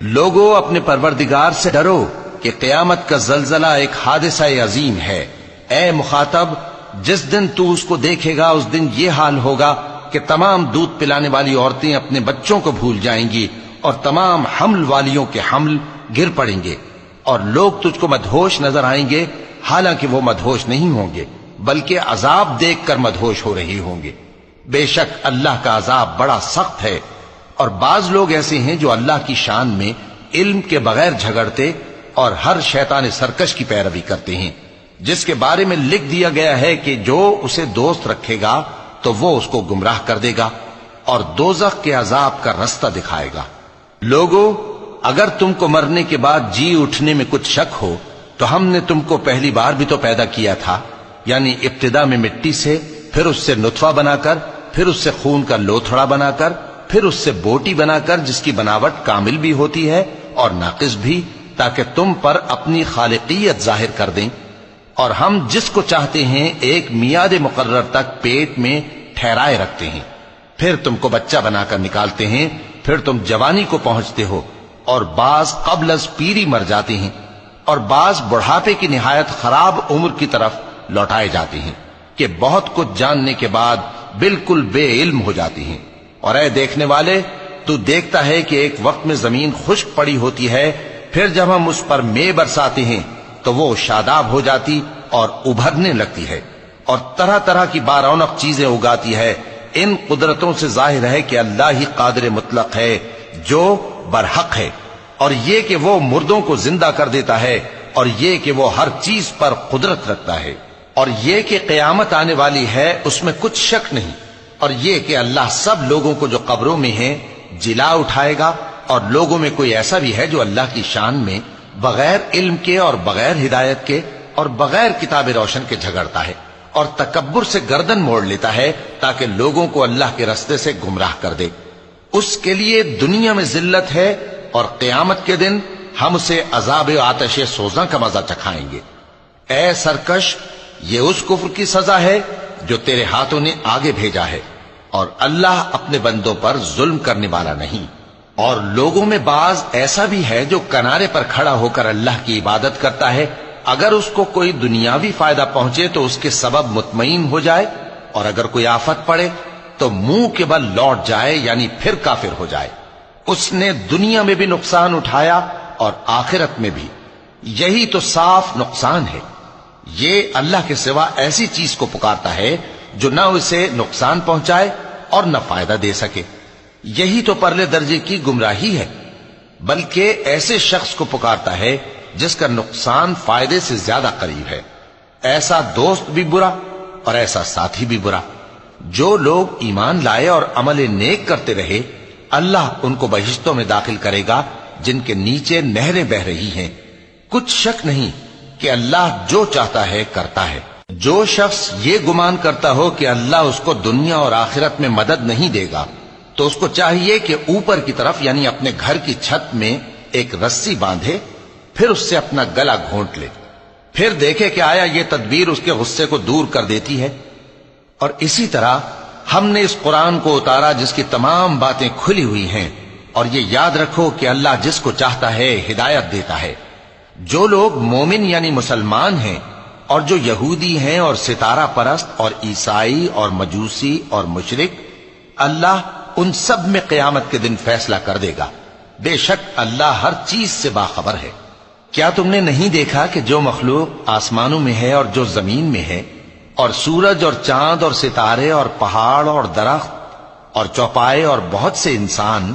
لوگو اپنے پروردگار سے ڈرو کہ قیامت کا زلزلہ ایک حادثہ عظیم ہے۔ اے مخاطب، جس دن تو اس کو دیکھے گا اس دن یہ حال ہوگا کہ تمام دودھ پلانے والی عورتیں اپنے بچوں کو بھول جائیں گی اور تمام حمل والیوں کے حمل گر پڑیں گے، اور لوگ تجھ کو مدہوش نظر آئیں گے، حالانکہ وہ مدہوش نہیں ہوں گے بلکہ عذاب دیکھ کر مدہوش ہو رہے ہوں گے۔ بے شک اللہ کا عذاب بڑا سخت ہے۔ اور بعض لوگ ایسے ہیں جو اللہ کی شان میں علم کے بغیر جھگڑتے اور ہر شیطان سرکش کی پیروی کرتے ہیں، جس کے بارے میں لکھ دیا گیا ہے کہ جو اسے دوست رکھے گا تو وہ اس کو گمراہ کر دے گا اور دوزخ کے عذاب کا رستہ دکھائے گا۔ لوگو، اگر تم کو مرنے کے بعد جی اٹھنے میں کچھ شک ہو تو ہم نے تم کو پہلی بار بھی تو پیدا کیا تھا، یعنی ابتدا میں مٹی سے، پھر اس سے نطفہ بنا کر، پھر اس سے خون کا لوتھڑا بنا کر، پھر اس سے بوٹی بنا کر جس کی بناوٹ کامل بھی ہوتی ہے اور ناقص بھی، تاکہ تم پر اپنی خالقیت ظاہر کر دیں۔ اور ہم جس کو چاہتے ہیں ایک میعاد مقرر تک پیٹ میں ٹھہرائے رکھتے ہیں، پھر تم کو بچہ بنا کر نکالتے ہیں، پھر تم جوانی کو پہنچتے ہو، اور بعض قبل از پیری مر جاتے ہیں، اور بعض بڑھاپے کی نہایت خراب عمر کی طرف لوٹائے جاتے ہیں کہ بہت کچھ جاننے کے بعد بالکل بے علم ہو جاتی ہیں۔ اور اے دیکھنے والے، تو دیکھتا ہے کہ ایک وقت میں زمین خشک پڑی ہوتی ہے، پھر جب ہم اس پر مے برساتے ہیں تو وہ شاداب ہو جاتی اور ابھرنے لگتی ہے اور طرح طرح کی بارونق چیزیں اگاتی ہے۔ ان قدرتوں سے ظاہر ہے کہ اللہ ہی قادر مطلق ہے جو برحق ہے، اور یہ کہ وہ مردوں کو زندہ کر دیتا ہے، اور یہ کہ وہ ہر چیز پر قدرت رکھتا ہے، اور یہ کہ قیامت آنے والی ہے اس میں کچھ شک نہیں، اور یہ کہ اللہ سب لوگوں کو جو قبروں میں ہیں جلا اٹھائے گا۔ اور لوگوں میں کوئی ایسا بھی ہے جو اللہ کی شان میں بغیر علم کے اور بغیر ہدایت کے اور بغیر کتاب روشن کے جھگڑتا ہے اور تکبر سے گردن موڑ لیتا ہے تاکہ لوگوں کو اللہ کے رستے سے گمراہ کر دے۔ اس کے لیے دنیا میں ذلت ہے، اور قیامت کے دن ہم اسے عذاب آتش سوزاں کا مزہ چکھائیں گے۔ اے سرکش، یہ اس کفر کی سزا ہے جو تیرے ہاتھوں نے آگے بھیجا ہے، اور اللہ اپنے بندوں پر ظلم کرنے والا نہیں۔ اور لوگوں میں بعض ایسا بھی ہے جو کنارے پر کھڑا ہو کر اللہ کی عبادت کرتا ہے، اگر اس کو کوئی دنیاوی فائدہ پہنچے تو اس کے سبب مطمئن ہو جائے، اور اگر کوئی آفت پڑے تو منہ کے بل لوٹ جائے، یعنی پھر کافر ہو جائے۔ اس نے دنیا میں بھی نقصان اٹھایا اور آخرت میں بھی، یہی تو صاف نقصان ہے۔ یہ اللہ کے سوا ایسی چیز کو پکارتا ہے جو نہ اسے نقصان پہنچائے اور نہ فائدہ دے سکے، یہی تو پرلے درجے کی گمراہی ہے۔ بلکہ ایسے شخص کو پکارتا ہے جس کا نقصان فائدے سے زیادہ قریب ہے۔ ایسا دوست بھی برا اور ایسا ساتھی بھی برا۔ جو لوگ ایمان لائے اور عمل نیک کرتے رہے، اللہ ان کو بہشتوں میں داخل کرے گا جن کے نیچے نہریں بہ رہی ہیں۔ کچھ شک نہیں کہ اللہ جو چاہتا ہے کرتا ہے۔ جو شخص یہ گمان کرتا ہو کہ اللہ اس کو دنیا اور آخرت میں مدد نہیں دے گا تو اس کو چاہیے کہ اوپر کی طرف یعنی اپنے گھر کی چھت میں ایک رسی باندھے، پھر اس سے اپنا گلا گھونٹ لے، پھر دیکھے کہ آیا یہ تدبیر اس کے غصے کو دور کر دیتی ہے۔ اور اسی طرح ہم نے اس قرآن کو اتارا جس کی تمام باتیں کھلی ہوئی ہیں، اور یہ یاد رکھو کہ اللہ جس کو چاہتا ہے ہدایت دیتا ہے۔ جو لوگ مومن یعنی مسلمان ہیں اور جو یہودی ہیں اور ستارہ پرست اور عیسائی اور مجوسی اور مشرک، اللہ ان سب میں قیامت کے دن فیصلہ کر دے گا۔ بے شک اللہ ہر چیز سے باخبر ہے۔ کیا تم نے نہیں دیکھا کہ جو مخلوق آسمانوں میں ہے اور جو زمین میں ہے، اور سورج اور چاند اور ستارے اور پہاڑ اور درخت اور چوپائے اور بہت سے انسان